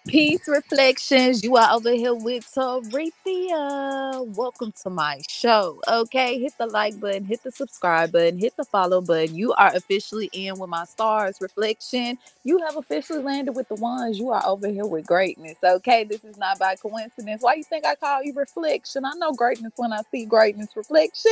Peace Reflections. You are over here with Torithia. Welcome to my show. Okay, hit the like button, hit the subscribe button, hit the follow button. You are officially in with my stars reflection. You have officially landed with the ones. You are over here with greatness. Okay, this is not by coincidence. Why you think I call you reflection? I know greatness when I see greatness reflection.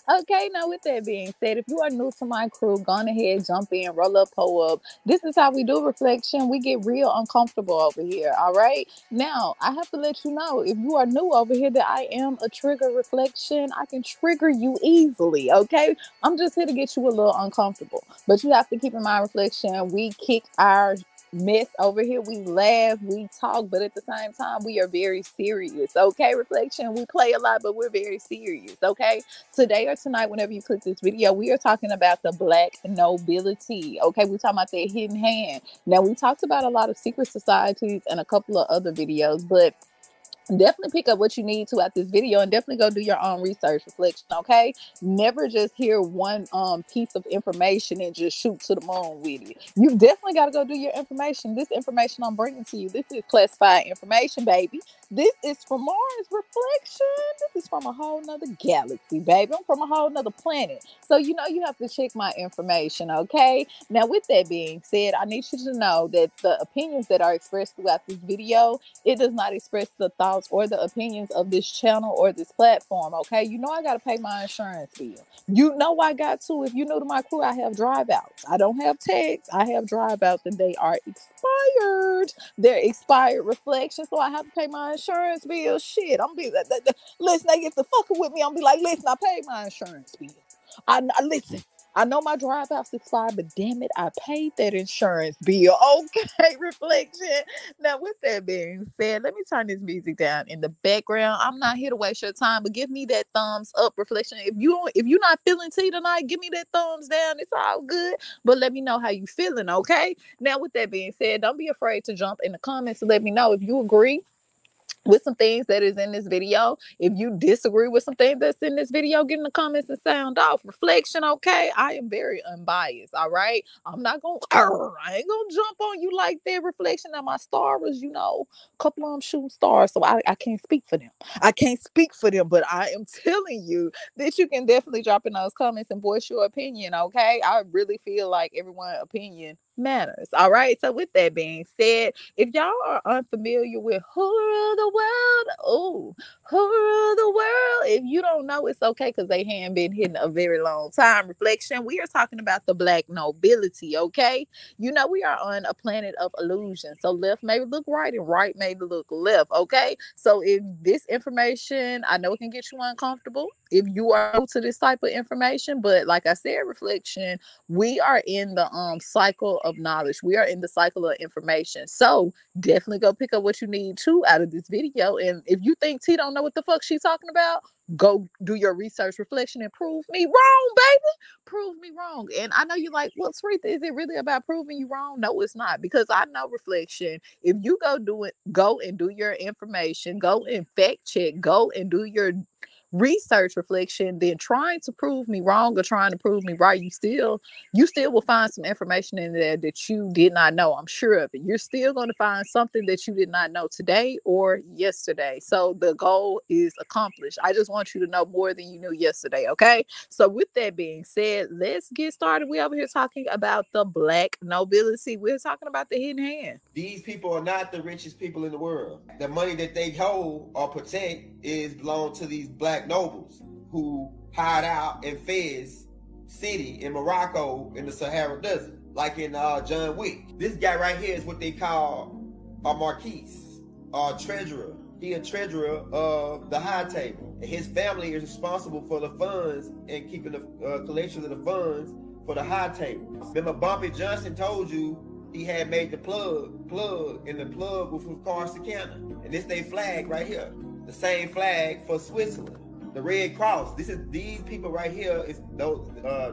Okay, now with that being said, if you are new to my crew, go on ahead, jump in, roll up, pull up. This is how we do reflection. We get real uncomfortable over here. All right. Now, I have to let you know if you are new over here that I am a trigger reflection. I can trigger you easily. Okay. I'm just here to get you a little uncomfortable. But you have to keep in mind, reflection, we kick our mess over here. We laugh, we talk, but at the same time, we are very serious. Okay, reflection. We play a lot, but we're very serious. Okay, today or tonight, whenever you click this video, we are talking about the black nobility. Okay, we're talking about that hidden hand. Now, we talked about a lot of secret societies and a couple of other videos, but definitely pick up what you need to at this video and definitely go do your own research reflection. Okay, never just hear one piece of information and just shoot to the moon with it. You definitely got to go do your information. This information I'm bringing to you, this is classified information, baby. This is from Mars reflection. This is from a whole nother galaxy, baby. I'm from a whole nother planet, so you know you have to check my information. Okay, now with that being said, I need you to know that the opinions that are expressed throughout this video, it does not express the thoughts or the opinions of this channel or this platform. Okay, you know I got to pay my insurance bill. You know I got to. If you know to my crew, I have drive outs. I don't have tags. I have drive outs and they are expired. They're expired reflections, so I have to pay my insurance bill. Shit, I'm be listen. They get the fucking with me. I'm be like, listen, I paid my insurance bill. I listen. I know my drive outs expired, but damn it, I paid that insurance bill. Okay, reflection. Now, with that being said, let me turn this music down in the background. I'm not here to waste your time, but give me that thumbs up reflection. If you're not feeling tea tonight, give me that thumbs down. It's all good. But let me know how you feeling, okay? Now, with that being said, don't be afraid to jump in the comments and let me know if you agree with some things that is in this video. If you disagree with some things that's in this video, get in the comments and sound off. Reflection, okay? I am very unbiased, all right? I'm not gonna, I ain't gonna jump on you like that. Reflection. Now my stars, a couple of them shooting stars, so I can't speak for them. I can't speak for them, but I am telling you that you can definitely drop in those comments and voice your opinion, okay? I really feel like everyone's opinion matters, all right? So with that being said, if y'all are unfamiliar with who rule the world, who rule the world, if you don't know, it's okay because they hadn't been hidden a very long time. Reflection, we are talking about the black nobility, okay? You know, we are on a planet of illusion. So left may look right and right may look left, okay? So if this information, I know it can get you uncomfortable if you are new to this type of information, but like I said, reflection, we are in the cycle of knowledge. We are in the cycle of information. So definitely go pick up what you need to out of this video. And if you think T don't know what the fuck she's talking about, go do your research reflection and prove me wrong, baby. Prove me wrong. And I know you're like, well, Sarita, is it really about proving you wrong? No, it's not. Because I know reflection. If you go and do your information, go and fact check, go and do your research reflection, then trying to prove me wrong or trying to prove me right, you still will find some information in there that you did not know. I'm sure of it. You're still going to find something that you did not know today or yesterday. So the goal is accomplished. I just want you to know more than you knew yesterday. Okay. So with that being said, let's get started. We over here talking about the black nobility. We're talking about the hidden hand. These people are not the richest people in the world. The money that they hold or protect is belong to these black nobles who hide out in Fez City in Morocco in the Sahara Desert, like in John Wick. This guy right here is what they call a marquis, or treasurer. He a treasurer of the high table. And his family is responsible for the funds and keeping the collection of the funds for the high table. Remember Bumpy Johnson told you he had made the plug, and the plug was from Corsicana. And this they flag right here. The same flag for Switzerland. The Red Cross. These people right here is those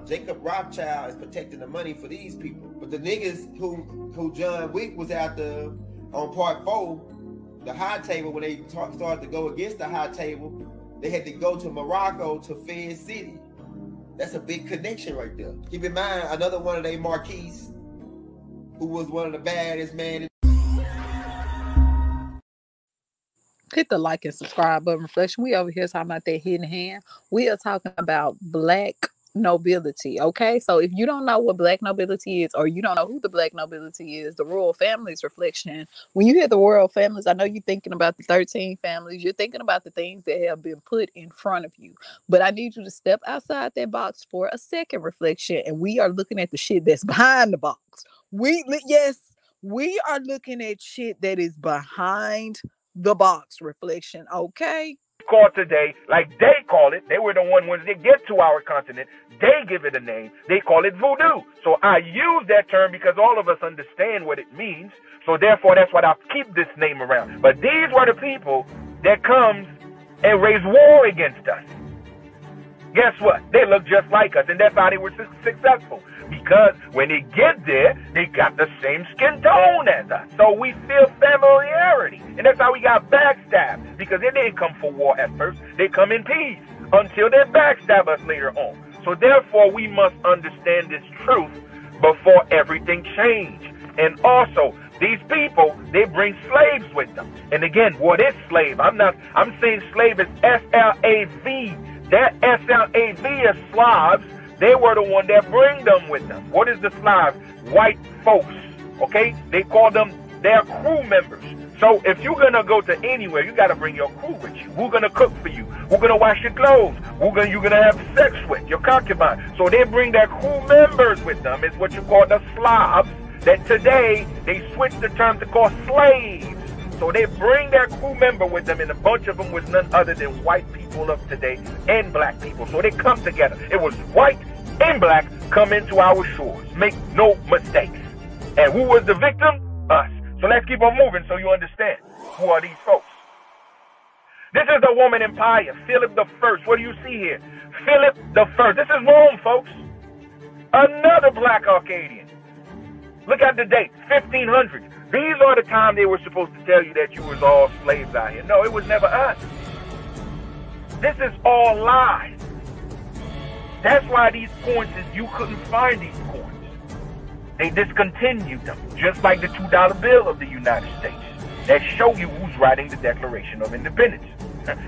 Jacob Rothschild is protecting the money for these people. But the niggas who John Wick was after on part 4, the high table, when they started to go against the high table, they had to go to Morocco to Fez City. That's a big connection right there. Keep in mind, another one of their marquis, who was one of the baddest men Hit the like and subscribe button. Reflection. We over here talking about that hidden hand. We are talking about black nobility. Okay, so if you don't know what black nobility is, or you don't know who the black nobility is, the royal family's reflection. When you hear the royal families, I know you're thinking about the 13 families. You're thinking about the things that have been put in front of you. But I need you to step outside that box for a second, reflection, and we are looking at the shit that's behind the box. Yes, we are looking at shit that is behind the box, reflection. Okay. Called today, like they call it. They were the one once they get to our continent, they give it a name. They call it voodoo. So I use that term because all of us understand what it means. So therefore, that's why I keep this name around. But these were the people that comes and raise war against us. Guess what? They look just like us, and that's how they were successful. Because when they get there, they got the same skin tone as us. So we feel familiarity. And that's how we got backstabbed. Because they didn't come for war at first. They come in peace until they backstab us later on. So therefore, we must understand this truth before everything changes. And also, these people, they bring slaves with them. And again, what is slave? I'm saying slave is S-L-A-V. That S-L-A-V is Slavs. They were the one that bring them with them. What is the Slavs? White folks. Okay? They call them their crew members. So if you're going to go to anywhere, you got to bring your crew with you. Who's going to cook for you? Who's going to wash your clothes? You're going to have sex with? Your concubine. So they bring their crew members with them. It's what you call the Slavs. That today, they switched the term to call slaves. So they bring their crew member with them, and a bunch of them was none other than white people of today and black people. So they come together. It was white and black come into our shores. Make no mistakes. And who was the victim? Us. So let's keep on moving so you understand. Who are these folks? This is the Roman Empire, Philip the First. What do you see here? Philip the First. This is Rome, folks. Another black Arcadian. Look at the date, 1500. These are the time they were supposed to tell you that you was all slaves out here. No, it was never us. This is all lies. That's why these coins, you couldn't find these coins. They discontinued them, just like the $2 bill of the United States. That show you who's writing the Declaration of Independence.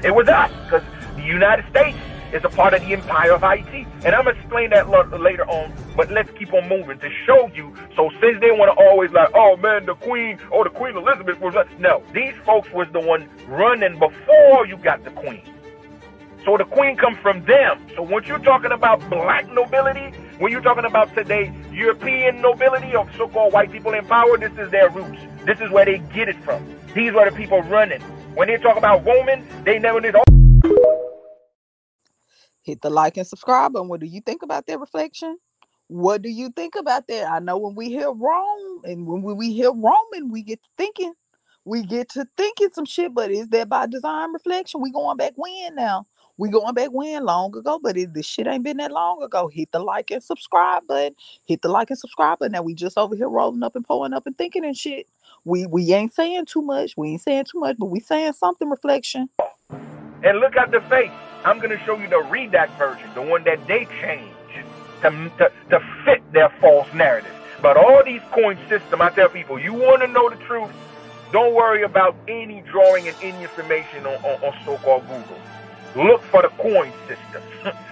It was us, because the United States is a part of the empire of Haiti. And I'm going to explain that later on, but let's keep on moving to show you. So since they want to always like, oh man, the Queen, or the Queen Elizabeth was, no, these folks was the one running before you got the Queen. So the Queen comes from them. So when you're talking about black nobility, when you're talking about today European nobility or so-called white people in power, this is their roots. This is where they get it from. These are the people running. When they talk about Roman, they never did all. Hit the like and subscribe button. What do you think about that, reflection? What do you think about that? I know when we hear Rome and when we hear Roman, we get to thinking. We get to thinking some shit, but is that by design, reflection? We going back when now? We going back when long ago, but this shit ain't been that long ago. Hit the like and subscribe button. Hit the like and subscribe button. Now we just over here rolling up and pulling up and thinking and shit. We ain't saying too much. We ain't saying too much, but we saying something, reflection. And look at the face. I'm going to show you the redact version, the one that they changed to fit their false narrative. But all these coin systems, I tell people, you want to know the truth, don't worry about any drawing and any information on so-called Google. Look for the coin system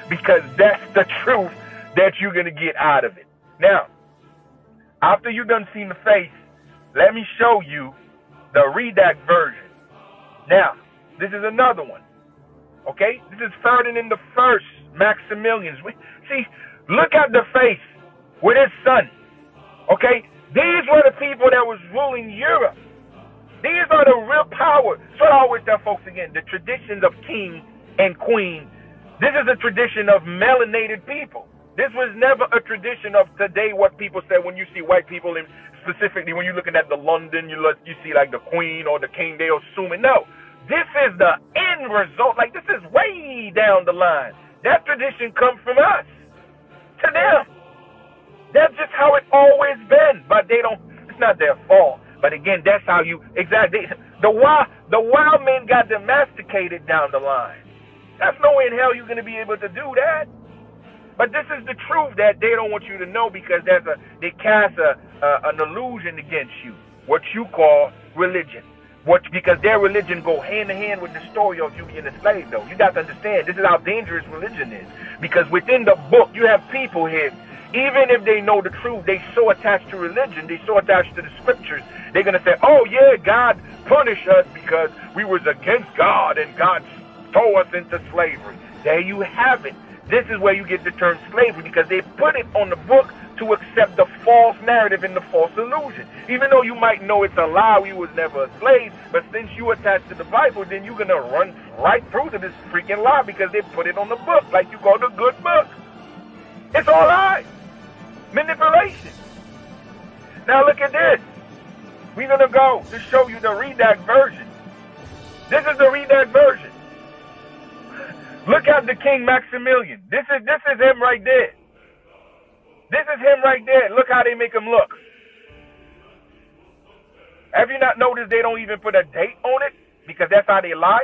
because that's the truth that you're going to get out of it. Now, after you've done seen the face, let me show you the redact version. Now, this is another one. Okay? This is Ferdinand the First, Maximilian. See, look at the face with his son. Okay? These were the people that was ruling Europe. These are the real power. So I always tell folks again, the traditions of king and queen, this is a tradition of melanated people. This was never a tradition of today, what people say when you see white people, and specifically when you're looking at the London, you see like the queen or the king, they assume it. No. This is the end result. Like, this is way down the line. That tradition comes from us to them. That's just how it's always been. But they don't, it's not their fault. But again, that's how you, exactly, the wild men got domesticated down the line. That's no way in hell you're going to be able to do that. But this is the truth that they don't want you to know because they cast an illusion against you, what you call religion. Because their religion go hand in hand with the story of you being a slave, though. You got to understand, this is how dangerous religion is. Because within the book, you have people here, even if they know the truth, they so attached to religion, they so attached to the scriptures, they're going to say, oh yeah, God punished us because we was against God and God throw us into slavery. There you have it. This is where you get the term slavery, because they put it on the book to accept the false narrative and the false illusion. Even though you might know it's a lie, we was never a slave, but since you attach to the Bible, then you're going to run right through to this freaking lie because they put it on the book like you call the good book. It's all lies. Manipulation. Now look at this. We're going to go to show you the redact version. This is the redact version. Look at the King Maximilian. This is him right there. This is him right there. Look how they make him look. Have you not noticed they don't even put a date on it? Because that's how they lie.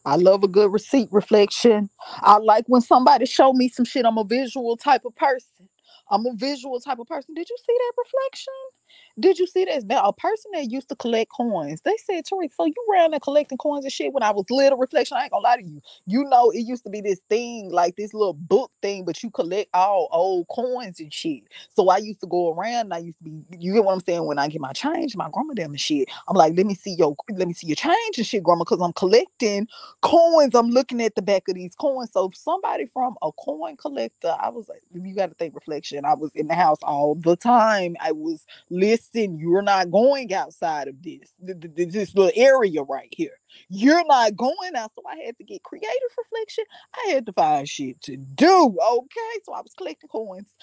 I love a good receipt reflection. I like when somebody show me some shit. I'm a visual type of person. Did you see that reflection? Did you see that? Now, a person that used to collect coins, they said, Tariq, so you ran there collecting coins and shit when I was little. Reflection, I ain't gonna lie to you. You know, it used to be this thing, like this little book thing, but you collect all old coins and shit. So I used to go around and I used to be, you get what I'm saying? When I get my change, my grandma them and shit, I'm like, let me see your change and shit, grandma, because I'm collecting coins. I'm looking at the back of these coins. So if somebody from a coin collector, I was like, you got to think reflection. I was in the house all the time. I was listen, you're not going outside of this little area right here. You're not going out. So I had to get creative reflection. I had to find shit to do. Okay. So I was collecting coins.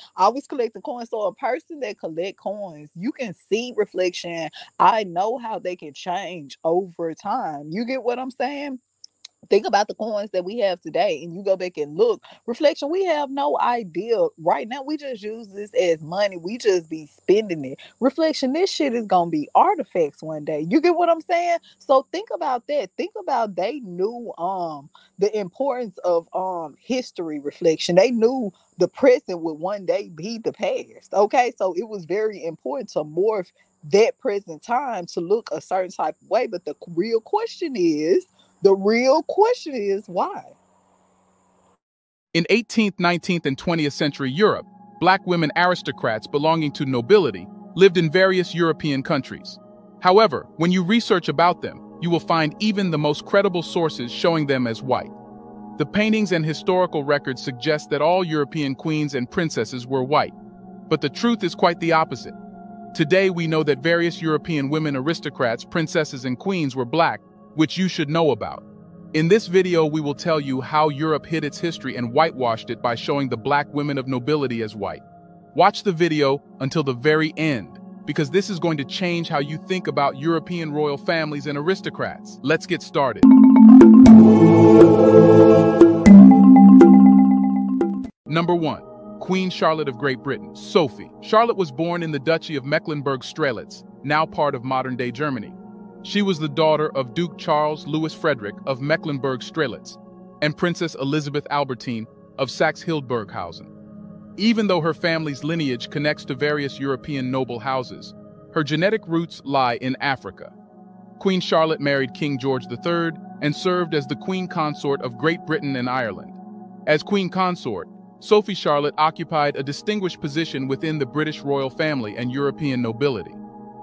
So a person that collect coins, you can see reflection. I know how they can change over time. You get what I'm saying? Think about the coins that we have today and you go back and look. Reflection, we have no idea. Right now, we just use this as money. We just be spending it. Reflection, this shit is going to be artifacts one day. You get what I'm saying? So think about that. Think about they knew the importance of history. Reflection. They knew the present would one day be the past. Okay, so it was very important to morph that present time to look a certain type of way. But the real question is why? In 18th, 19th, and 20th century Europe, black women aristocrats belonging to nobility lived in various European countries. However, when you research about them, you will find even the most credible sources showing them as white. The paintings and historical records suggest that all European queens and princesses were white. But the truth is quite the opposite. Today we know that various European women aristocrats, princesses, and queens were black, which you should know about. In this video, we will tell you how Europe hid its history and whitewashed it by showing the black women of nobility as white. Watch the video until the very end, because this is going to change how you think about European royal families and aristocrats. Let's get started. Number 1. Queen Charlotte of Great Britain, Sophie. Charlotte was born in the Duchy of Mecklenburg-Strelitz, now part of modern-day Germany. She was the daughter of Duke Charles Louis Frederick of Mecklenburg-Strelitz and Princess Elizabeth Albertine of Saxe-Hildburghausen. Even though her family's lineage connects to various European noble houses, her genetic roots lie in Africa. Queen Charlotte married King George III and served as the Queen Consort of Great Britain and Ireland. As Queen Consort, Sophie Charlotte occupied a distinguished position within the British royal family and European nobility.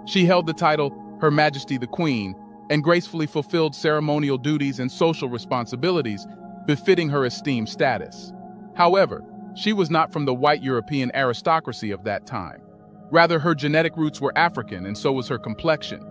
She held the title Her Majesty the Queen, and gracefully fulfilled ceremonial duties and social responsibilities befitting her esteemed status. However, she was not from the white European aristocracy of that time. Rather, her genetic roots were African, and so was her complexion.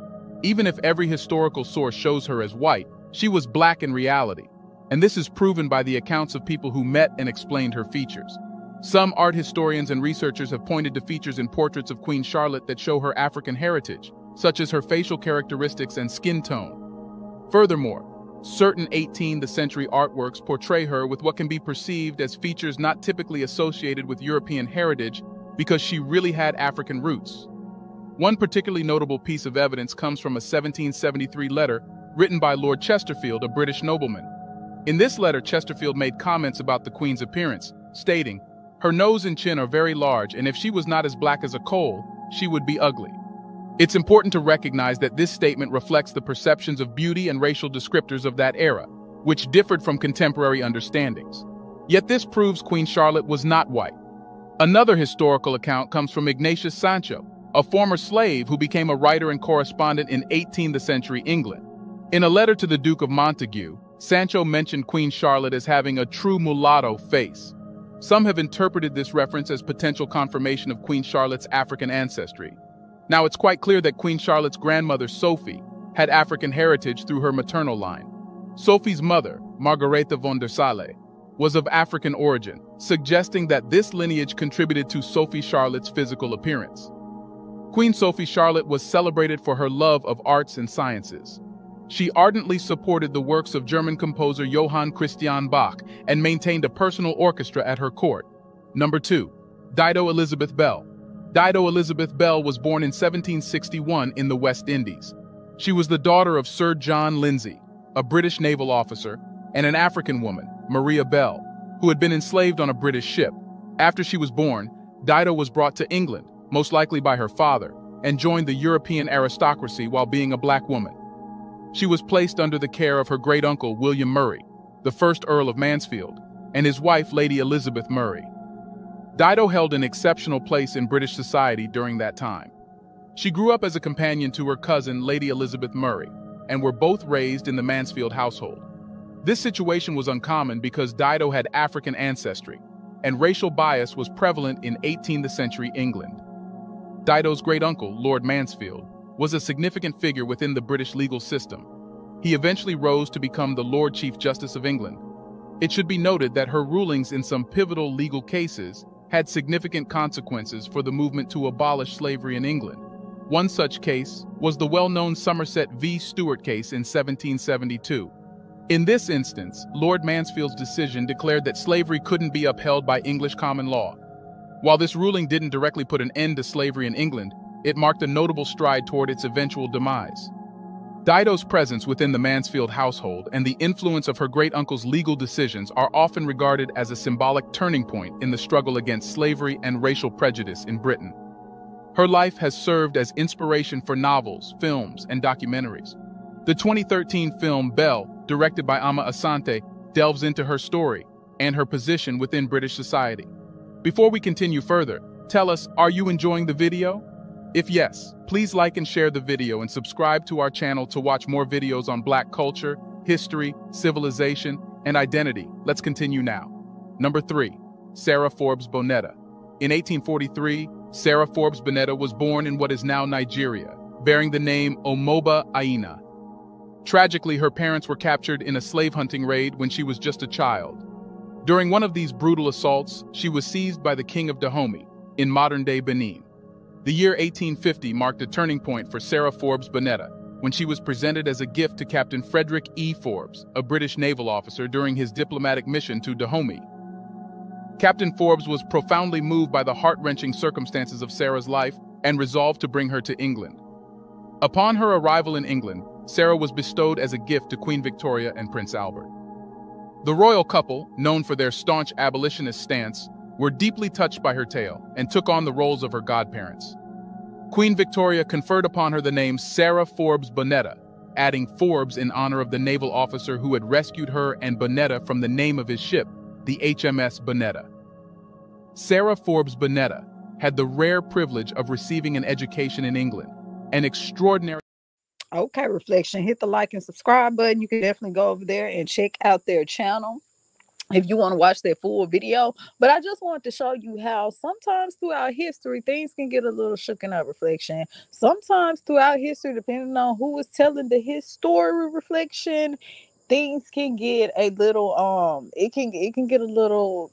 Even if every historical source shows her as white, she was black in reality, and this is proven by the accounts of people who met and explained her features. Some art historians and researchers have pointed to features in portraits of Queen Charlotte that show her African heritage, such as her facial characteristics and skin tone. Furthermore, certain 18th century artworks portray her with what can be perceived as features not typically associated with European heritage because she really had African roots. One particularly notable piece of evidence comes from a 1773 letter written by Lord Chesterfield, a British nobleman. In this letter, Chesterfield made comments about the Queen's appearance, stating, Her nose and chin are very large, and if she was not as black as a coal, she would be ugly. It's important to recognize that this statement reflects the perceptions of beauty and racial descriptors of that era, which differed from contemporary understandings. Yet this proves Queen Charlotte was not white. Another historical account comes from Ignatius Sancho, a former slave who became a writer and correspondent in 18th century England. In a letter to the Duke of Montague, Sancho mentioned Queen Charlotte as having a true mulatto face. Some have interpreted this reference as potential confirmation of Queen Charlotte's African ancestry. Now, it's quite clear that Queen Charlotte's grandmother, Sophie, had African heritage through her maternal line. Sophie's mother, Margaretha von der Sale, was of African origin, suggesting that this lineage contributed to Sophie Charlotte's physical appearance. Queen Sophie Charlotte was celebrated for her love of arts and sciences. She ardently supported the works of German composer Johann Christian Bach and maintained a personal orchestra at her court. Number 2. Dido Elizabeth Bell. Dido Elizabeth Bell was born in 1761 in the West Indies. She was the daughter of Sir John Lindsay, a British naval officer, and an African woman, Maria Bell, who had been enslaved on a British ship. After she was born, Dido was brought to England, most likely by her father, and joined the European aristocracy while being a black woman. She was placed under the care of her great-uncle William Murray, the first Earl of Mansfield, and his wife Lady Elizabeth Murray. Dido held an exceptional place in British society during that time. She grew up as a companion to her cousin Lady Elizabeth Murray, and were both raised in the Mansfield household. This situation was uncommon because Dido had African ancestry, and racial bias was prevalent in 18th century England. Dido's great-uncle, Lord Mansfield, was a significant figure within the British legal system. He eventually rose to become the Lord Chief Justice of England. It should be noted that her rulings in some pivotal legal cases had significant consequences for the movement to abolish slavery in England. One such case was the well-known Somerset v. Stewart case in 1772. In this instance, Lord Mansfield's decision declared that slavery couldn't be upheld by English common law. While this ruling didn't directly put an end to slavery in England, it marked a notable stride toward its eventual demise. Dido's presence within the Mansfield household and the influence of her great-uncle's legal decisions are often regarded as a symbolic turning point in the struggle against slavery and racial prejudice in Britain. Her life has served as inspiration for novels, films, and documentaries. The 2013 film Belle, directed by Ama Asante, delves into her story and her position within British society. Before we continue further, tell us, are you enjoying the video? If yes, please like and share the video and subscribe to our channel to watch more videos on Black culture, history, civilization, and identity. Let's continue now. Number 3. Sarah Forbes Bonetta. In 1843, Sarah Forbes Bonetta was born in what is now Nigeria, bearing the name Omoba Aina. Tragically, her parents were captured in a slave hunting raid when she was just a child. During one of these brutal assaults, she was seized by the king of Dahomey, in modern-day Benin. The year 1850 marked a turning point for Sarah Forbes Bonetta when she was presented as a gift to Captain Frederick E. Forbes, a British naval officer during his diplomatic mission to Dahomey. Captain Forbes was profoundly moved by the heart-wrenching circumstances of Sarah's life and resolved to bring her to England. Upon her arrival in England, Sarah was bestowed as a gift to Queen Victoria and Prince Albert. The royal couple, known for their staunch abolitionist stance, were deeply touched by her tale and took on the roles of her godparents. Queen Victoria conferred upon her the name Sarah Forbes Bonetta, adding Forbes in honor of the naval officer who had rescued her and Bonetta from the name of his ship, the HMS Bonetta. Sarah Forbes Bonetta had the rare privilege of receiving an education in England, an extraordinary. Okay, Reflection, hit the like and subscribe button. You can definitely go over there and check out their channel if you want to watch their full video. But I just wanted to show you how sometimes throughout history, things can get a little shooken up, Reflection. Sometimes throughout history, depending on who is telling the history, Reflection, things can get a little it can get a little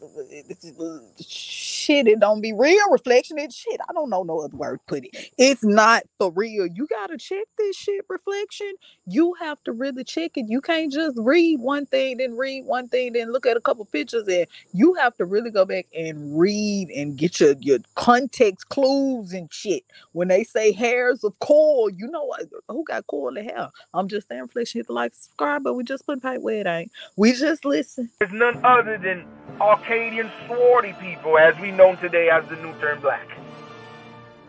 shit. It don't be real. Reflection is shit. I don't know no other word to put it. It's not for real. You gotta check this shit, reflection. You have to really check it. You can't just read one thing, then look at a couple pictures, and you have to really go back and read and get your context clues and shit. When they say hairs of coral, you know what? Who got coral in hair? I'm just saying, reflection, hit the like, subscribe, but we just put paint where it ain't. We just listen. There's none other than Arcadian swarthy people, as we know today as the new term black.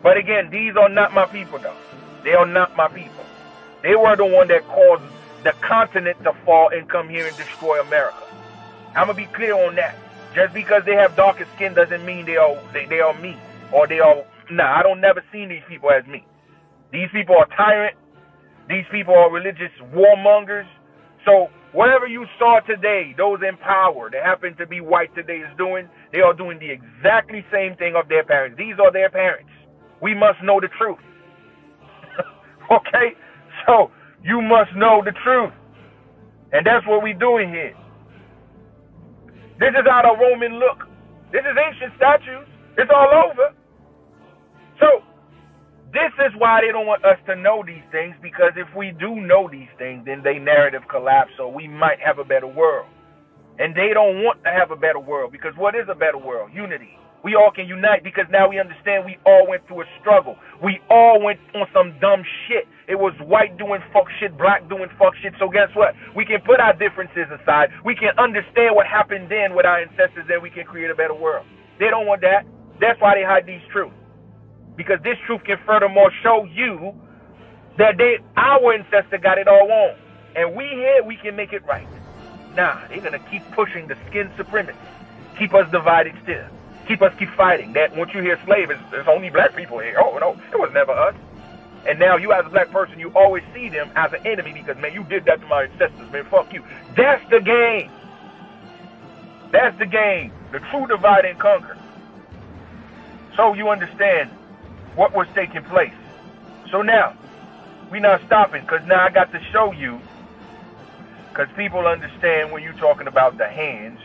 But again, these are not my people, though. They are not my people. They were the one that caused the continent to fall and come here and destroy America. I'm gonna be clear on that. Just because they have darker skin doesn't mean they are me, or they are. Nah, I don't never see these people as me. These people are tyrant. These people are religious warmongers. So whatever you saw today, those in power that happen to be white today is doing, they are doing the exactly same thing of their parents. These are their parents. We must know the truth. Okay? So you must know the truth. And that's what we're doing here. This is how the Roman look. This is ancient statues. It's all over. So this is why they don't want us to know these things, because if we do know these things, then their narrative collapse, so we might have a better world. And they don't want to have a better world, because what is a better world? Unity. We all can unite, because now we understand we all went through a struggle. We all went on some dumb shit. It was white doing fuck shit, black doing fuck shit. So guess what? We can put our differences aside. We can understand what happened then with our ancestors, and we can create a better world. They don't want that. That's why they hide these truths. Because this truth can furthermore show you that our ancestor got it all wrong. And we here, we can make it right. Nah, they're going to keep pushing the skin supremacy. Keep us divided still. Keep us keep fighting. That once you hear slave, it's only black people here. Oh, no, it was never us. And now you as a black person, you always see them as an enemy because, man, you did that to my ancestors, man, fuck you. That's the game. That's the game. The true divide and conquer. So you understand what was taking place. So now, we're not stopping, because now I got to show you, because people understand when you're talking about the hands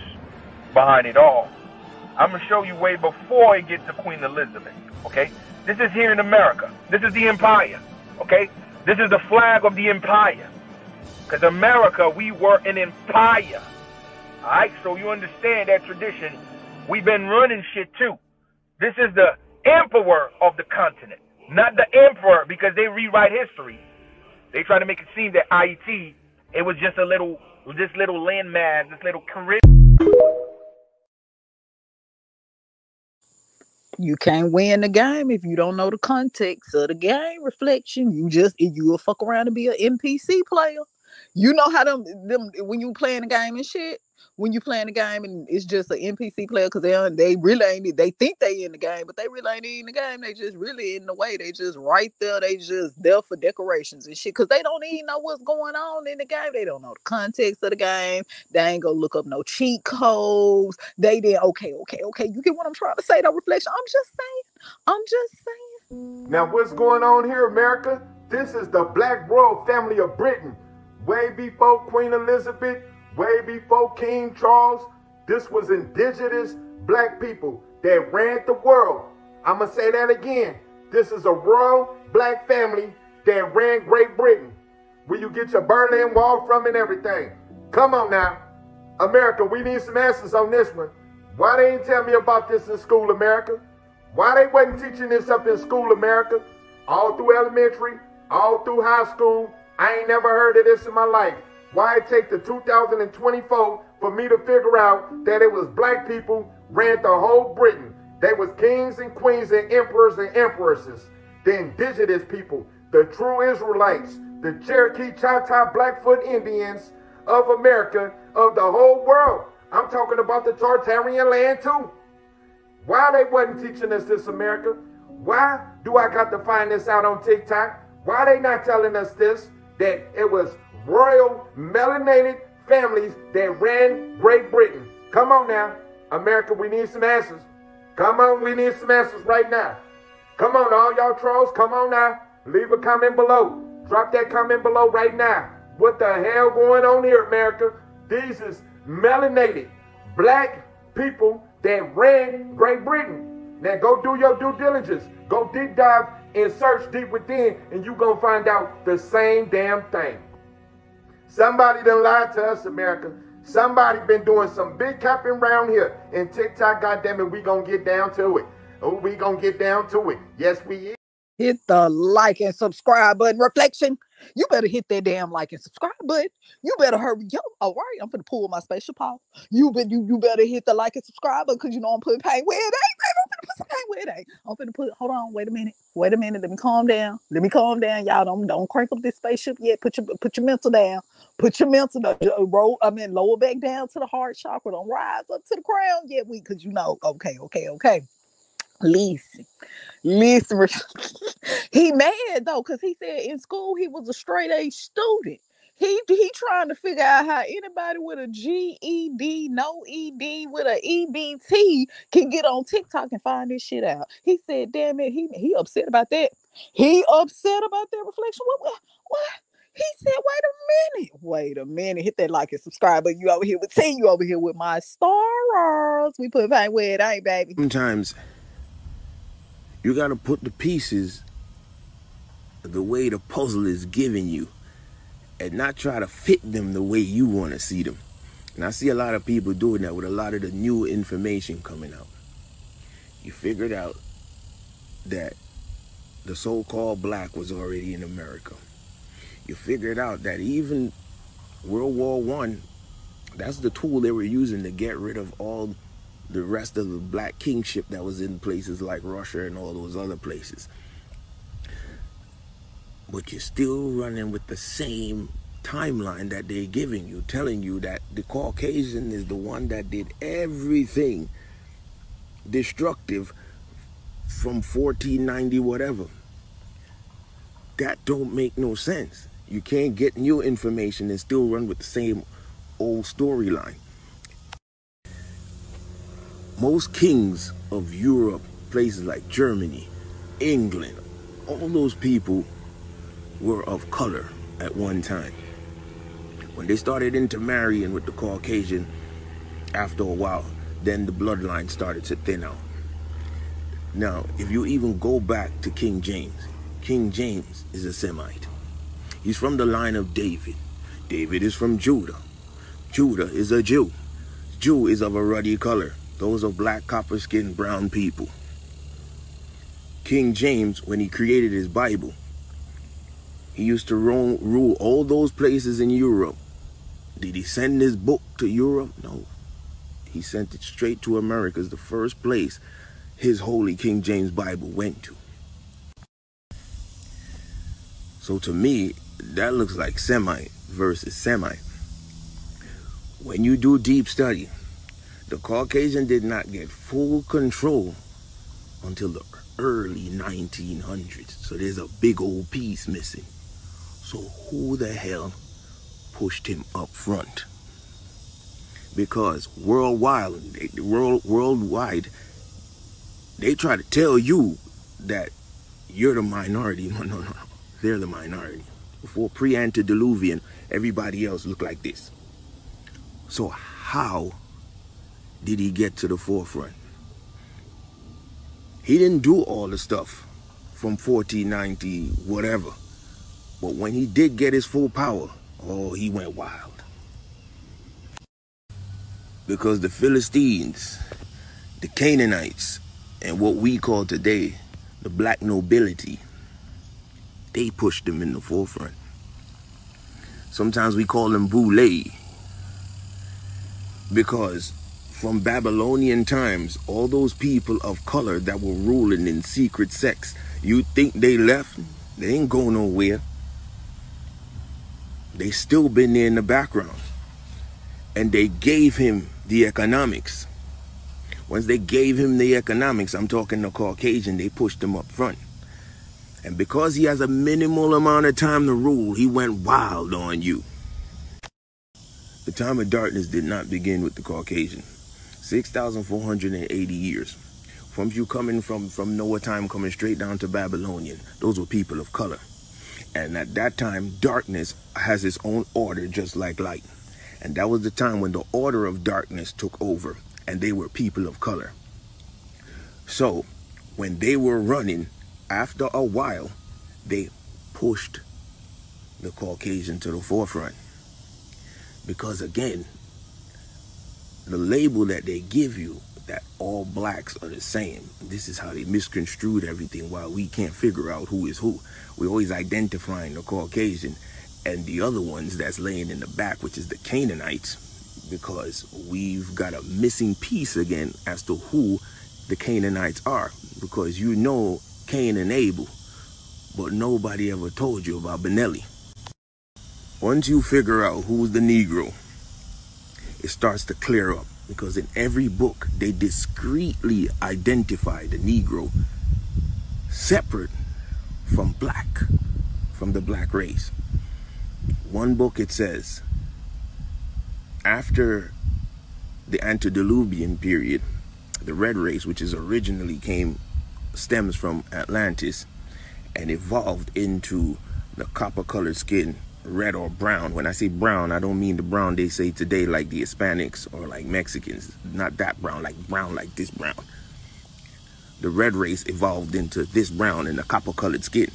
behind it all. I'm going to show you way before it gets to Queen Elizabeth, okay? This is here in America. This is the empire, okay? This is the flag of the empire. Because America, we were an empire, all right? So you understand that tradition. We've been running shit too. This is the emperor of the continent, not the emperor, because they rewrite history. They try to make it seem that IET, it was just this little landmass, this little Caribbean. You can't win the game if you don't know the context of the game, reflection. You'll fuck around and be an NPC player. You know how them when you playing the game and shit. When you playing the game and it's just an NPC player, because they really ain't. They think they in the game, but they really ain't in the game. They just really in the way. They just right there. They just there for decorations and shit, because they don't even know what's going on in the game. They don't know the context of the game. They ain't gonna look up no cheat codes. They did okay. You get what I'm trying to say? No reflection. I'm just saying. Now what's going on here, America? This is the Black royal family of Britain. Way before Queen Elizabeth, way before King Charles, this was indigenous black people that ran the world. I'm going to say that again. This is a royal black family that ran Great Britain, where you get your Berlin Wall from and everything. Come on now. America, we need some answers on this one. Why they ain't tell me about this in school, America? Why they wasn't teaching this up in school, America? All through elementary, all through high school, I ain't never heard of this in my life. Why it take to 2024 for me to figure out that it was black people ran the whole Britain. They was kings and queens and emperors and empresses. The indigenous people, the true Israelites, the Cherokee, Choctaw, Blackfoot Indians of America, of the whole world. I'm talking about the Tartarian land too. Why they wasn't teaching us this, America? Why do I got to find this out on TikTok? Why they not telling us this? That it was royal melanated families that ran Great Britain. Come on now, America, we need some answers. Come on, we need some answers right now. Come on, all y'all trolls, come on now. Leave a comment below. Drop that comment below right now. What the hell going on here, America? These is melanated black people that ran Great Britain. Now go do your due diligence. Go deep dive and search deep within, and you gonna find out the same damn thing. Somebody done lied to us, America. Somebody been doing some big capping around here. And TikTok, goddammit, we gonna get down to it. Oh, we gonna get down to it. Yes, we is. Hit the like and subscribe button. Reflection, you better hit that damn like and subscribe button. You better hurry up. All right, I'm finna pull my spatial paw. You better hit the like and subscribe button, because you know I'm putting paint where it ain't, baby. I'm finna put some paint where it ain't. I'm finna put, hold on, wait a minute. Let me calm down. Y'all don't crank up this spaceship yet. Put your mental down. Put your mental down. Lower back down to the heart chakra. Don't rise up to the crown yet. Because you know, okay. Listen, he mad though, because he said in school he was a straight A student. He trying to figure out how anybody with a GED, no ED, with a EBT can get on TikTok and find this shit out. He said, damn it, he upset about that. He upset about that. Reflection. What? He said, wait a minute. Hit that like and subscribe. But you over here with T, you over here with my stars. We put paint where it ain't, baby. Sometimes you got to put the pieces the way the puzzle is giving you and not try to fit them the way you want to see them. And I see a lot of people doing that with a lot of the new information coming out. You figured out that the so-called black was already in America. You figured out that even World War I, that's the tool they were using to get rid of all the rest of the black kingship that was in places like Russia and all those other places. But you're still running with the same timeline that they're giving you, telling you that the Caucasian is the one that did everything destructive from 1490 whatever. That don't make no sense. You can't get new information and still run with the same old storyline. Most kings of Europe, places like Germany, England, all those people were of color at one time. When they started intermarrying with the Caucasian, after a while, then the bloodline started to thin out. Now, if you even go back to King James is a Semite. He's from the line of David. David is from Judah. Judah is a Jew. Jew is of a ruddy color. Those are black, copper-skinned, brown people. King James, when he created his Bible, he used to rule all those places in Europe. Did he send his book to Europe? No. He sent it straight to America. It's the first place his holy King James Bible went to. So to me, that looks like Semite versus Semite. When you do deep study, the Caucasian did not get full control until the early 1900s. So there's a big old piece missing. So who the hell pushed him up front? Because worldwide, they try to tell you that you're the minority. No. They're the minority. Before pre-antediluvian, everybody else looked like this. So how did he get to the forefront? He didn't do all the stuff from 1490 whatever. But when he did get his full power, oh, he went wild. Because the Philistines, the Canaanites, and what we call today the black nobility, they pushed him in the forefront. Sometimes we call them boule, because from Babylonian times, all those people of color that were ruling in secret sects, you think they left? They ain't go nowhere. They still been there in the background. And they gave him the economics. Once they gave him the economics, I'm talking the Caucasian, they pushed him up front. And because he has a minimal amount of time to rule, he went wild on you. The time of darkness did not begin with the Caucasian. 6,480 years. From you coming from Noah time, coming straight down to Babylonian, those were people of color. And at that time, darkness has its own order, just like light. And that was the time when the order of darkness took over. and they were people of color. So when they were running, after a while, they pushed the Caucasian to the forefront. Because again, the label that they give you, that all blacks are the same, this is how they misconstrued everything, while we can't figure out who is who. We're always identifying the Caucasian and the other ones that's laying in the back, which is the Canaanites, because we've got a missing piece again as to who the Canaanites are. Because you know Cain and Abel, but nobody ever told you about Benelli. Once you figure out who's the Negro, it starts to clear up, because in every book they discreetly identify the Negro separate from black, from the black race. One book it says, after the antediluvian period, the red race, which is originally stems from Atlantis and evolved into the copper-colored skin, red or brown. When I say brown, I don't mean the brown they say today like the Hispanics or like Mexicans. Not that brown like this brown. The red race evolved into this brown and the copper-colored skin.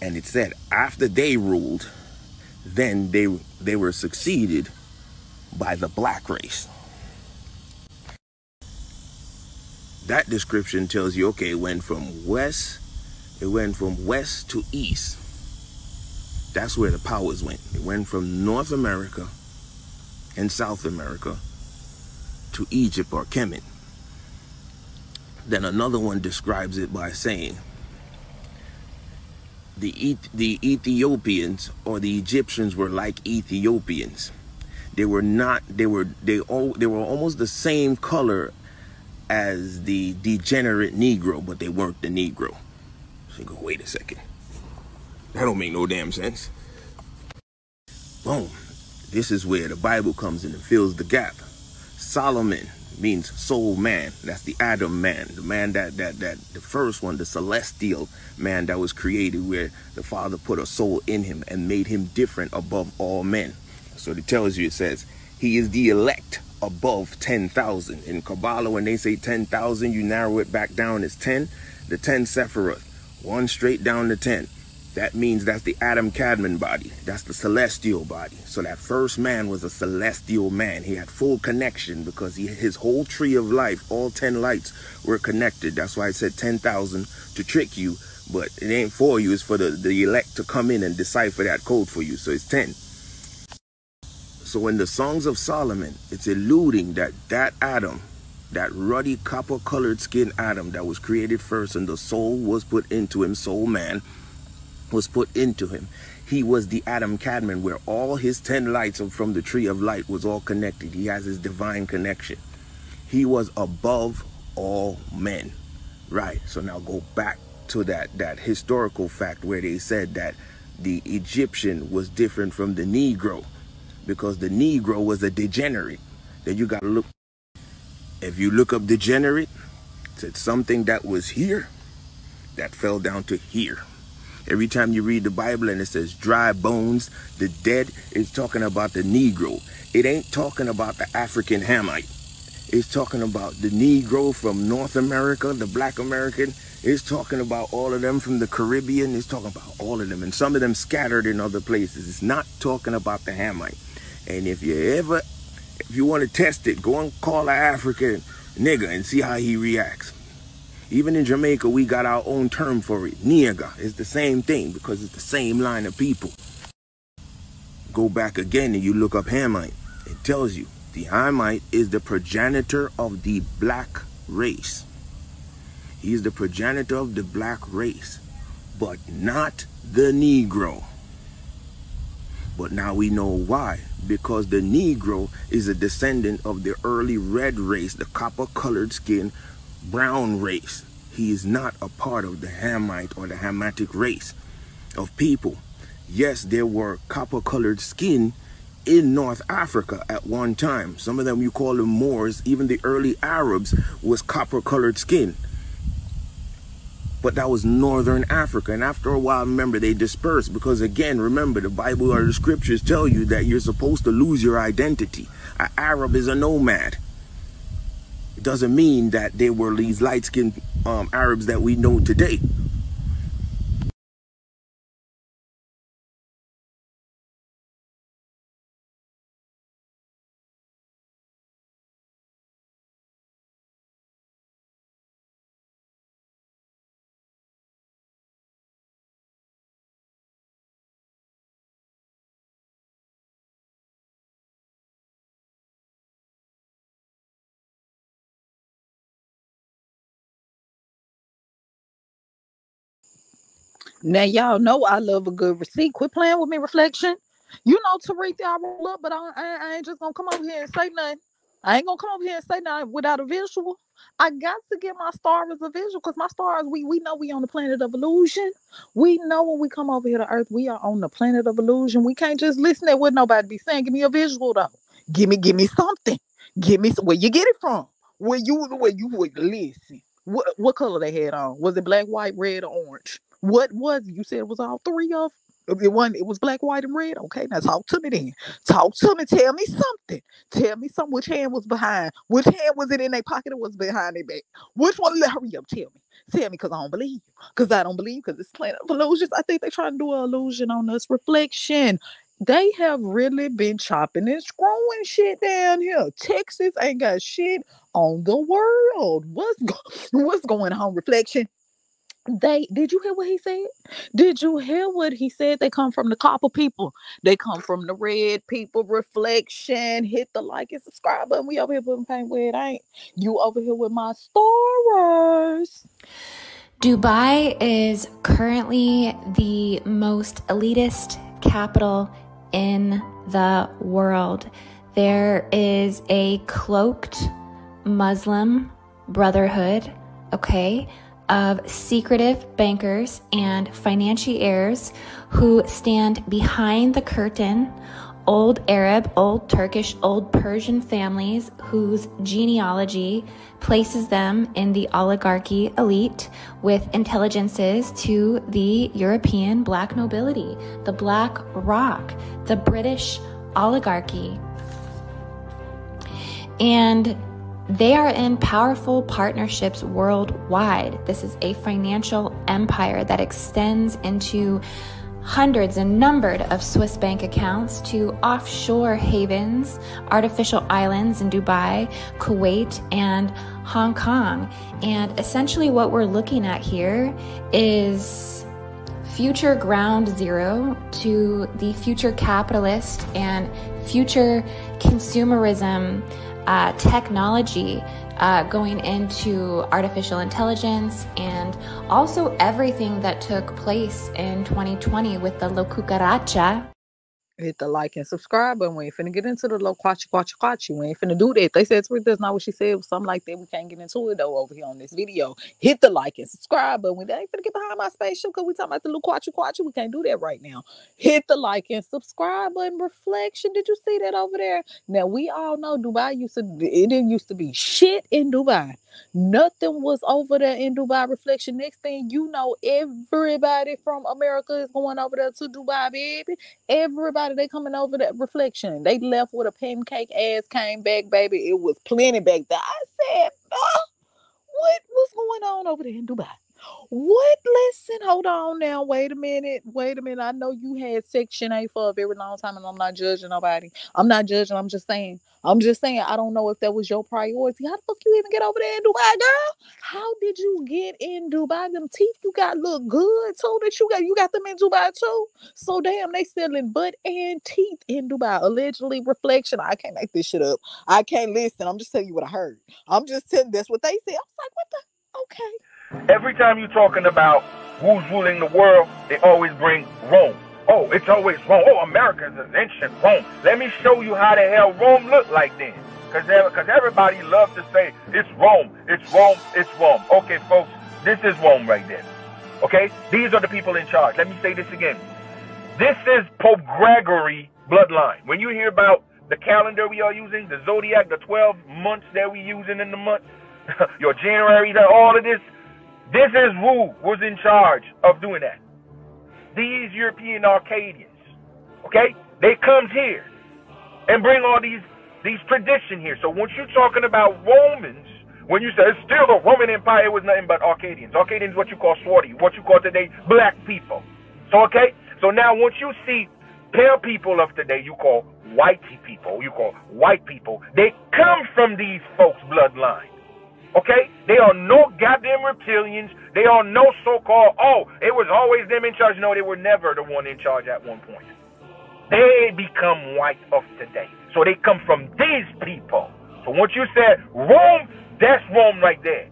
And it said after they ruled, then they were succeeded by the black race. That description tells you, okay, it went from west to east. That's where the powers went. It went from North America and South America to Egypt or Kemet. Then another one describes it by saying the Ethiopians or the Egyptians were like Ethiopians. They were almost the same color as the degenerate Negro, but they weren't the Negro. So you go, wait a second. That don't make no damn sense. Boom. This is where the Bible comes in and fills the gap. Solomon means soul man. That's the Adam man. The man that the first one, the celestial man that was created, where the Father put a soul in him and made him different above all men. So it tells you, it says, he is the elect above 10,000. In Kabbalah, when they say 10,000, you narrow it back down as 10. The 10 Sephiroth, one straight down to 10. That means that's the Adam Cadman body. That's the celestial body. So that first man was a celestial man. He had full connection because his whole tree of life, all 10 lights were connected. That's why I said 10,000 to trick you. But it ain't for you. It's for the elect to come in and decipher that code for you. So it's 10. So in the Songs of Solomon, it's alluding that Adam, that ruddy copper-colored skin Adam that was created first and the soul was put into him, soul man was put into him. He was the Adam Cadman, where all his 10 lights from the tree of light was all connected. He has his divine connection. He was above all men. Right. So now go back to that historical fact where they said that the Egyptian was different from the Negro, because the Negro was a degenerate. Then you got to look. If you look up degenerate, it's something that was here that fell down to here. Every time you read the Bible and it says dry bones, the dead, it's talking about the Negro. It ain't talking about the African Hamite. It's talking about the Negro from North America, the Black American. It's talking about all of them from the Caribbean. It's talking about all of them, and some of them scattered in other places. It's not talking about the Hamite. And if you want to test it, go and call an African nigga and see how he reacts. Even in Jamaica, we got our own term for it. Nigga. It's the same thing because it's the same line of people. Go back again and you look up Hamite. It tells you the Hamite is the progenitor of the black race. He's the progenitor of the black race, but not the Negro. But now we know why. Because the Negro is a descendant of the early red race, the copper-colored skin, brown race. He is not a part of the Hamite or the Hamitic race of people. Yes, there were copper-colored skin in North Africa at one time. Some of them you call them Moors. Even the early Arabs was copper-colored skin. But that was Northern Africa. And after a while, remember, they dispersed. Because again, remember, the Bible or the scriptures tell you that you're supposed to lose your identity. An Arab is a nomad. It doesn't mean that they were these light-skinned Arabs that we know today. Now y'all know I love a good receipt. Quit playing with me, reflection. You know Tariq, I roll up, but I ain't just gonna come over here and say nothing. I ain't gonna come over here and say nothing without a visual. I got to get my star as a visual because my stars, we know we on the planet of illusion. We know when we come over here to Earth, we are on the planet of illusion. We can't just listen to what nobody be saying. Give me a visual though. Give me something. Give me where you get it from. Where you would listen. What color they had on? Was it black, white, red, or orange? What was it? You said it was all three of it was black, white, and red. Okay, now talk to me then. Talk to me. Tell me something. Tell me something. Which hand was behind? Which hand was it in their pocket or was behind their back? Which one? Hurry up. Tell me. Tell me because I don't believe you. Because I don't believe because it's planet of illusions. I think they're trying to do an illusion on us. Reflection. They have really been chopping and screwing shit down here. Texas ain't got shit on the world. What's going on? Reflection. Did you hear what he said? Did you hear what he said? They come from the copper people. They come from the red people. Reflection. Hit the like and subscribe button. We over here putting paint where it ain't. You over here with my stars. Dubai is currently the most elitist capital in the world. There is a cloaked Muslim brotherhood, okay, of secretive bankers and financiers who stand behind the curtain, old Arab, old Turkish, old Persian families whose genealogy places them in the oligarchy elite with intelligences to the European black nobility, the Black Rock, the British oligarchy. And they are in powerful partnerships worldwide. This is a financial empire that extends into hundreds and numbered of Swiss bank accounts to offshore havens, artificial islands in Dubai, Kuwait, and Hong Kong. And essentially what we're looking at here is future ground zero to the future capitalist and future consumerism technology going into artificial intelligence and also everything that took place in 2020 with the Locucaracha. Hit the like and subscribe button. We ain't finna get into the low quachi. We ain't finna do that. They said that's not what she said. It was something like that. We can't get into it though over here on this video. Hit the like and subscribe button. We ain't finna get behind my spaceship because we talking about the little quachi. We can't do that right now. Hit the like and subscribe button. Reflection. Did you see that over there? Now we all know Dubai didn't used to be shit in Dubai. Nothing was over there in Dubai. Reflection. Next thing you know, everybody from America is going over there to Dubai, baby. Everybody, they coming over that reflection. They left with a pancake ass, came back, baby. It was plenty back there. I said, what's going on over there in Dubai? What? Listen, hold on now. Wait a minute. I know you had Section 8 for a very long time, and I'm not judging nobody. I'm not judging. I'm just saying. I don't know if that was your priority. How the fuck you even get over there in Dubai, girl? How did you get in Dubai? Them teeth you got look good too. You got them in Dubai too. So damn, they selling butt and teeth in Dubai. Allegedly, reflection. I can't make this shit up. I can't listen. I'm just telling you what I heard. I'm just telling that's what they said. I was like, what the? Okay. Every time you're talking about who's ruling the world, they always bring Rome. Oh, it's always Rome. Oh, America is an ancient Rome. Let me show you how the hell Rome looked like then. Because everybody loves to say, it's Rome, it's Rome, it's Rome. Okay, folks, this is Rome right there. Okay? These are the people in charge. Let me say this again. This is Pope Gregory bloodline. When you hear about the calendar we are using, the zodiac, the 12 months that we're using in the month, your January, all of this, This is who was in charge of doing that. These European Arcadians. Okay? They comes here and bring all these tradition here. So once you're talking about Romans, when you say it's still the Roman Empire, it was nothing but Arcadians. Arcadians, what you call Swarty, what you call today black people. So okay, so now once you see pale people of today, you call whitey people, you call white people. They come from these folks' bloodline. Okay, they are no goddamn reptilians. They are no so-called, oh, it was always them in charge. No, they were never the one in charge at one point. They become white of today. So they come from these people. So once you said Rome, that's Rome right there.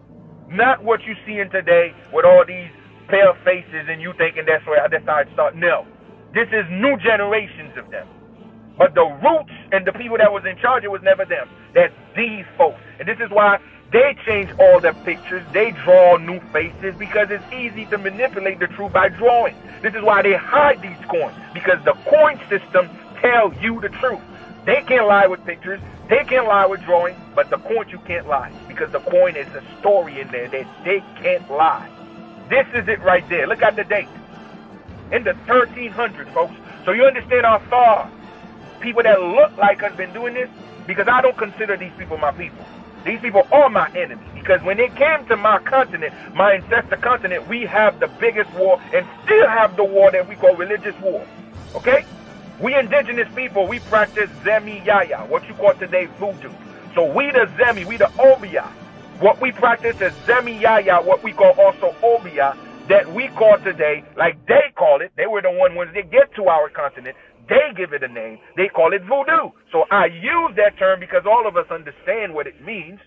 Not what you see in today with all these pale faces and you thinking that's how it started. No. This is new generations of them. But the roots and the people that was in charge, it was never them. That's these folks. And this is why they change all their pictures. They draw new faces because it's easy to manipulate the truth by drawing. This is why they hide these coins, because the coin system tells you the truth. They can't lie with pictures. They can't lie with drawing, but the coins you can't lie because the coin is a story in there that they can't lie. This is it right there. Look at the date. In the 1300s, folks. So you understand how far people that look like us been doing this? Because I don't consider these people my people. These people are my enemy. Because when it came to my continent, my ancestor continent, we have the biggest war and still have the war that we call religious war. Okay? We indigenous people, we practice Zemi Yaya, what you call today voodoo. So we the Zemi, we the Obia. What we practice is Zemi Yaya, what we call also Obia, that we call today, like they call it, they were the one when they get to our continent, they give it a name, they call it voodoo. So I use that term because all of us understand what it means.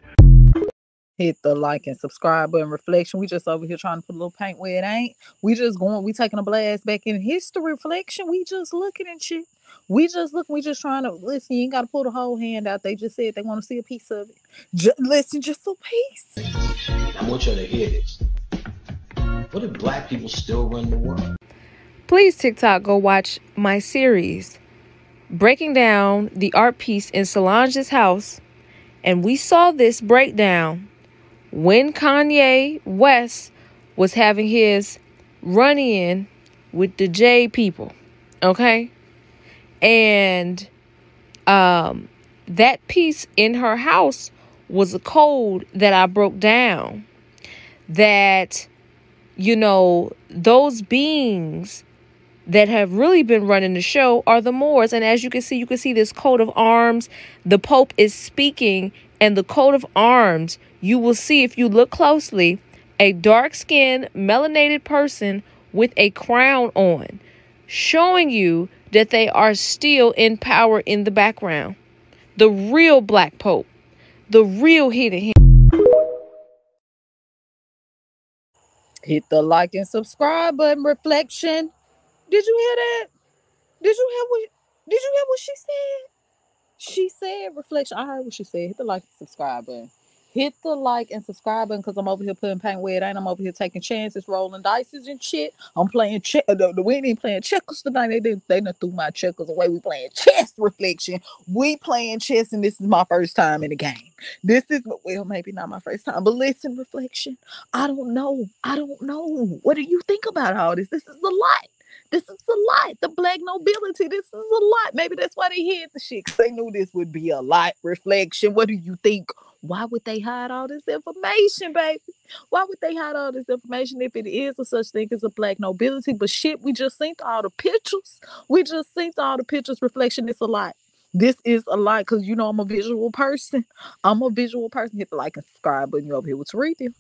Hit the like and subscribe button. Reflection. We just over here trying to put a little paint where it ain't. We just going, we taking a blast back in history. Reflection. We just looking and shit. We just looking, we just trying to listen. You ain't got to pull the whole hand out. They just said they want to see a piece of it. Listen, just a piece. I want you to hear this. What if black people still run the world? Please, TikTok, go watch my series breaking down the art piece in Solange's house. And we saw this breakdown when Kanye West was having his run-in with the J people. Okay? And that piece in her house was a code that I broke down. That, you know, those beings that have really been running the show are the Moors. And as you can see this coat of arms. The Pope is speaking, and the coat of arms, you will see if you look closely, a dark-skinned, melanated person with a crown on, showing you that they are still in power in the background. The real Black Pope, the real hidden hand. Hit the like and subscribe button. Reflection. Did you hear that? Did you hear what she said? She said reflection. I heard what she said. Hit the like and subscribe button. Hit the like and subscribe button because I'm over here putting paint where it ain't. I'm over here taking chances, rolling dices and shit. I'm playing check. We ain't even playing checkers tonight. They done threw my checkers away. We playing chess. Reflection. We playing chess, and this is my first time in the game. This is, well, maybe not my first time, but listen, reflection. I don't know. What do you think about all this? This is a lot. This is a lot. The black nobility, this is a lot. Maybe that's why they hid the shit, because they knew this would be a lot. Reflection. What do you think? Why would they hide all this information, baby? Why would they hide all this information if it is a such thing as a black nobility? But shit, we just seen all the pictures. Reflection, it's a lot. This is a lot because, you know, I'm a visual person. Hit the like and subscribe button. You over here with Sarithia.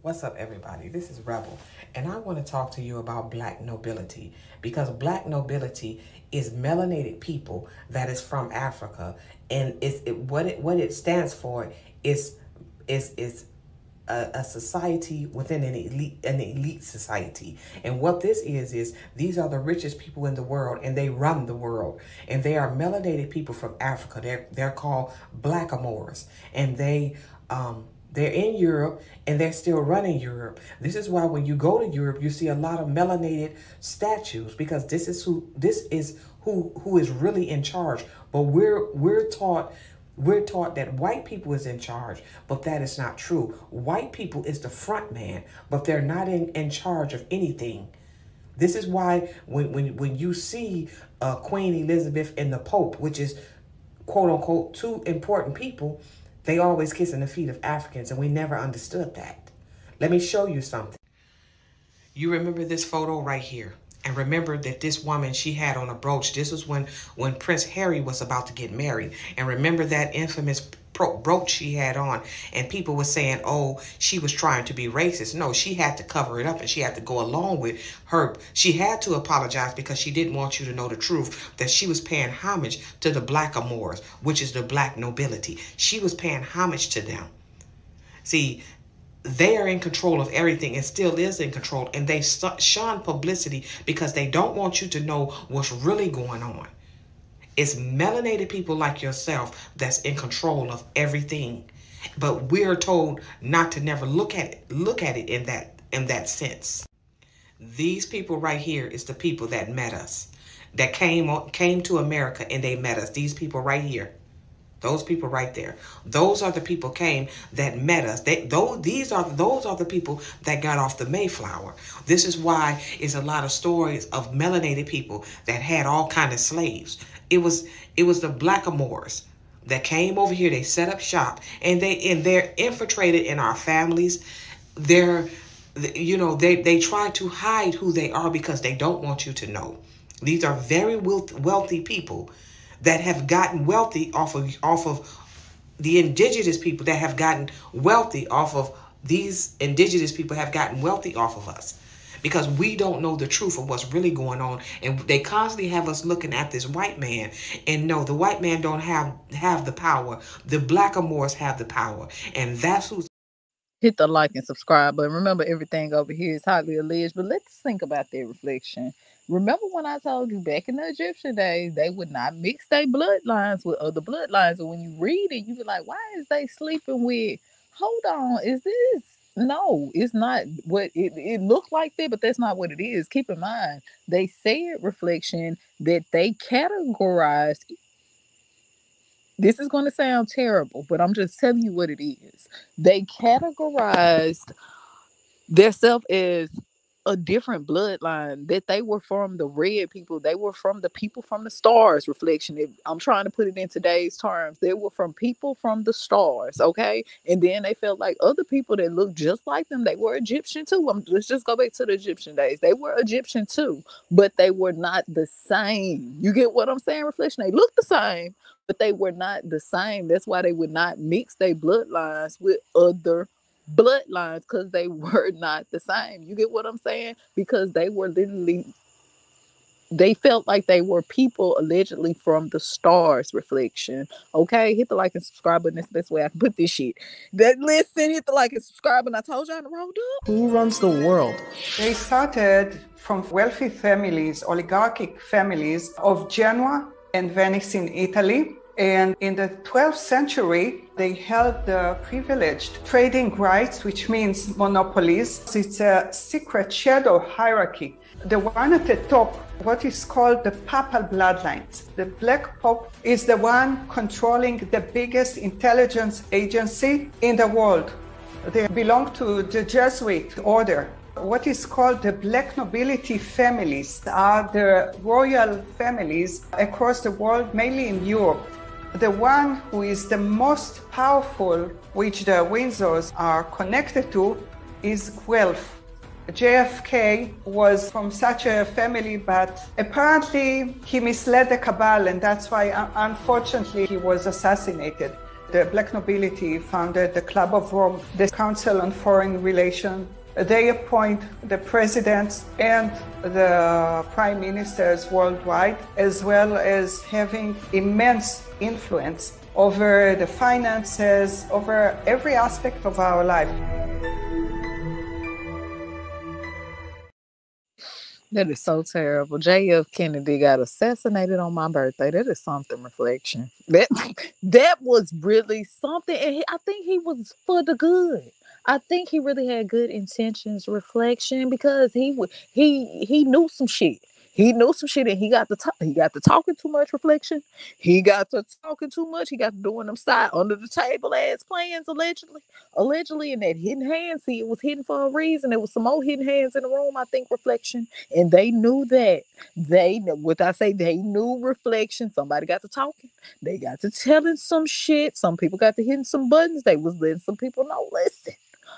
What's up, everybody? This is Rebel, and I want to talk to you about black nobility, because black nobility is melanated people that is from Africa, and what it stands for is a society within an elite society. And what this is these are the richest people in the world, and they run the world, and they are melanated people from Africa. They're called blackamoors, and they're in Europe, and they're still running Europe. This is why when you go to Europe, you see a lot of melanated statues, because this is who is really in charge. But we're taught We're taught that white people is in charge, but that is not true. White people is the front man, but they're not in charge of anything. This is why when you see Queen Elizabeth and the Pope, which is quote unquote two important people, they always kissing the feet of Africans, and we never understood that. Let me show you something. You remember this photo right here. And remember that this woman, she had on a brooch. This was when Prince Harry was about to get married. And remember that infamous brooch she had on. And people were saying, oh, she was trying to be racist. No, she had to cover it up and she had to go along with her. She had to apologize because she didn't want you to know the truth, that she was paying homage to the blackamoors, which is the black nobility. She was paying homage to them. See, they are in control of everything and still is in control. And they shun publicity because they don't want you to know what's really going on. It's melanated people like yourself that's in control of everything. But we're told not to never look at it in that sense. These people right here is the people that met us, that came to America and they met us. These people right here. Those people right there. Those are the people came that met us. Those are the people that got off the Mayflower. This is why it's a lot of stories of melanated people that had all kind of slaves. It was the blackamoors that came over here. They set up shop and they're infiltrated in our families. They try to hide who they are because they don't want you to know. These are very wealthy people that have gotten wealthy off of the indigenous people, that have gotten wealthy off of these indigenous people have gotten wealthy off of us, because we don't know the truth of what's really going on. And they constantly have us looking at this white man, and no, the white man don't have the power. The blackamoors have the power, and that's who's. Hit the like and subscribe button. Remember, everything over here is highly alleged, but let's think about their reflection. Remember when I told you back in the Egyptian days, they would not mix their bloodlines with other bloodlines. And when you read it, you be like, why is they sleeping with, hold on, is this? No, it's not what it looked like that, but that's not what it is. Keep in mind, they said reflection that they categorized. This is going to sound terrible, but I'm just telling you what it is. They categorized themselves as a different bloodline, that they were from the red people. They were from the people from the stars. Reflection. I'm trying to put it in today's terms. They were from people from the stars. Okay. And then they felt like other people that looked just like them, they were Egyptian too. Let's just go back to the Egyptian days. They were Egyptian too, but they were not the same. You get what I'm saying? Reflection. They looked the same, but they were not the same. That's why they would not mix their bloodlines with other bloodlines, because they were not the same. You get what I'm saying? Because they were literally, they felt like they were people allegedly from the stars. Reflection. Okay, hit the like and subscribe button. That's the best way I can put this shit. Listen, hit the like and subscribe, and I told you on the road up. Who runs the world? They started from wealthy families, oligarchic families of Genoa and Venice in Italy. And in the 12th century, they held the privileged trading rights, which means monopolies. It's a secret shadow hierarchy. The one at the top, what is called the papal bloodlines. The Black Pope is the one controlling the biggest intelligence agency in the world. They belong to the Jesuit order. What is called the Black Nobility families are the royal families across the world, mainly in Europe. The one who is the most powerful, which the Windsors are connected to, is Guelph. JFK was from such a family, but apparently he misled the cabal, and that's why, unfortunately, he was assassinated. The Black Nobility founded the Club of Rome, the Council on Foreign Relations. They appoint the presidents and the prime ministers worldwide, as well as having immense influence over the finances, over every aspect of our life. That is so terrible. J.F. Kennedy got assassinated on my birthday. That is something. Reflection. That was really something. And I think he was for the good. I think he really had good intentions. Reflection, because he knew some shit. He knew some shit and he got to talking too much, Reflection. He got to talking too much. He got to doing them side under the table ass plans allegedly. Allegedly, in that hidden hand. See, it was hidden for a reason. There was some more hidden hands in the room, I think, Reflection. And they knew that. What I say, they knew, Reflection. Somebody got to talking. They got to telling some shit. Some people got to hitting some buttons. They was letting some people know, listen.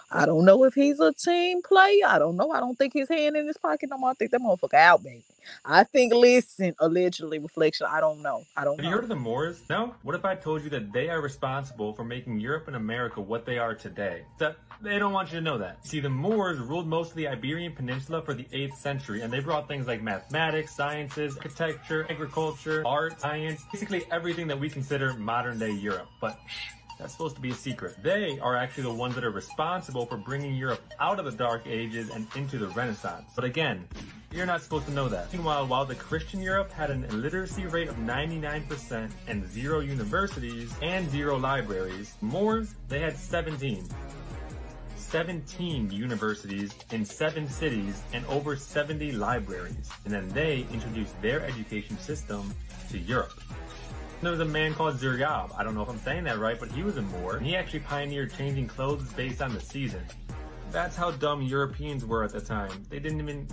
I don't know if he's a team player. I don't know. I don't think his hand in his pocket no more. I think that motherfucker out, baby. I think, listen, allegedly, Reflection. I don't know. Have you heard of the Moors? No? What if I told you that they are responsible for making Europe and America what they are today? Except they don't want you to know that. See, the Moors ruled most of the Iberian Peninsula for the 8th century, and they brought things like mathematics, sciences, architecture, agriculture, art, science, basically everything that we consider modern-day Europe. But that's supposed to be a secret. They are actually the ones that are responsible for bringing Europe out of the Dark Ages and into the Renaissance. But again, you're not supposed to know that. Meanwhile, while the Christian Europe had an illiteracy rate of 99% and 0 universities and 0 libraries, Moors, they had 17 universities in 7 cities and over 70 libraries. And then they introduced their education system to Europe. There was a man called Zuryab. I don't know if I'm saying that right, but he was a Moor. And he actually pioneered changing clothes based on the season. That's how dumb Europeans were at the time. They didn't even...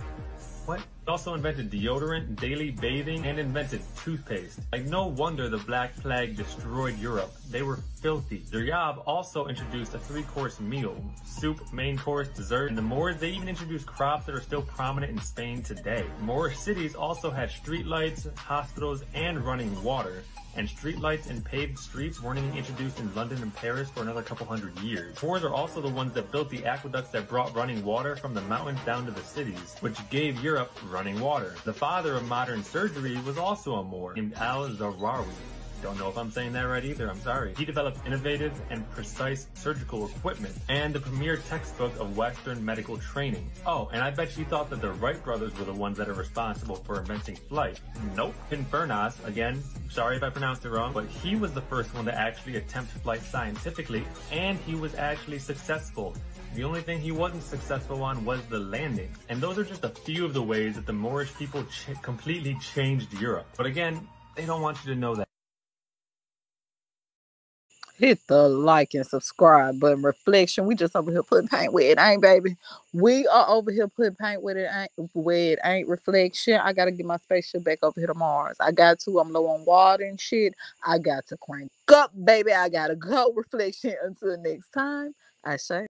What? He also invented deodorant, daily bathing, and invented toothpaste. Like, no wonder the Black Plague destroyed Europe. They were filthy. Zuryab also introduced a 3-course meal. Soup, main course, dessert. And the Moors, they even introduced crops that are still prominent in Spain today. Moorish cities also had streetlights, hospitals, and running water. And streetlights and paved streets weren't even introduced in London and Paris for another couple hundred years. Moors are also the ones that built the aqueducts that brought running water from the mountains down to the cities, which gave Europe running water. The father of modern surgery was also a Moor, named Al-Zawrawi. Don't know if I'm saying that right either, I'm sorry. He developed innovative and precise surgical equipment and the premier textbook of Western medical training. Oh, and I bet you thought that the Wright brothers were the ones that are responsible for inventing flight. Nope. In Furness, again, sorry if I pronounced it wrong, but he was the first one to actually attempt flight scientifically, and he was actually successful. The only thing he wasn't successful on was the landing. And those are just a few of the ways that the Moorish people completely changed Europe. But again, they don't want you to know that. Hit the like and subscribe button. Reflection. We just over here putting paint where it ain't, baby. We are over here putting paint where it ain't, Reflection. I gotta get my spaceship back over here to Mars. I got to. I'm low on water and shit. I got to crank up, baby. I gotta go, Reflection. Until next time, I say.